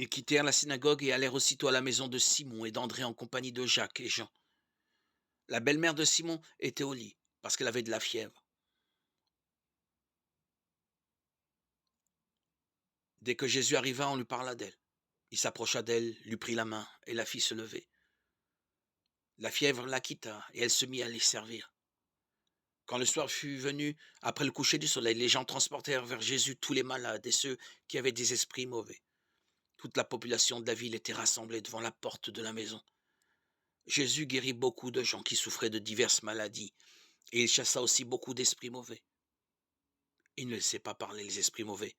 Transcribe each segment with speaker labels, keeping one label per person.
Speaker 1: Ils quittèrent la synagogue et allèrent aussitôt à la maison de Simon et d'André en compagnie de Jacques et Jean. La belle-mère de Simon était au lit parce qu'elle avait de la fièvre. Dès que Jésus arriva, on lui parla d'elle. Il s'approcha d'elle, lui prit la main et la fit se lever. La fièvre la quitta et elle se mit à les servir. Quand le soir fut venu, après le coucher du soleil, les gens transportèrent vers Jésus tous les malades et ceux qui avaient des esprits mauvais. Toute la population de la ville était rassemblée devant la porte de la maison. Jésus guérit beaucoup de gens qui souffraient de diverses maladies, et il chassa aussi beaucoup d'esprits mauvais. Il ne laissait pas parler les esprits mauvais,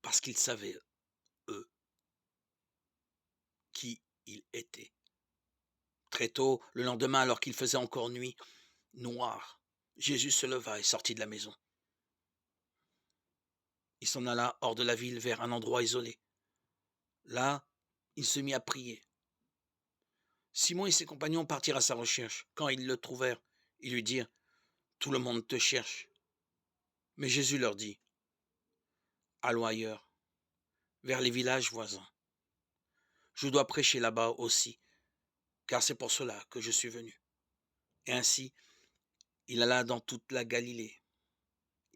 Speaker 1: parce qu'ils savaient, eux, qui il était. Très tôt, le lendemain, alors qu'il faisait encore nuit noire, Jésus se leva et sortit de la maison. Il s'en alla hors de la ville vers un endroit isolé. Là, il se mit à prier. Simon et ses compagnons partirent à sa recherche. Quand ils le trouvèrent, ils lui dirent: Tout le monde te cherche. Mais Jésus leur dit: Allons ailleurs, vers les villages voisins. Je dois prêcher là-bas aussi, car c'est pour cela que je suis venu. Et ainsi, il alla dans toute la Galilée.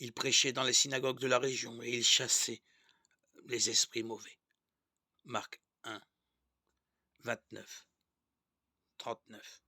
Speaker 1: Il prêchait dans les synagogues de la région et il chassait les esprits mauvais. Marc 1, 29, 39.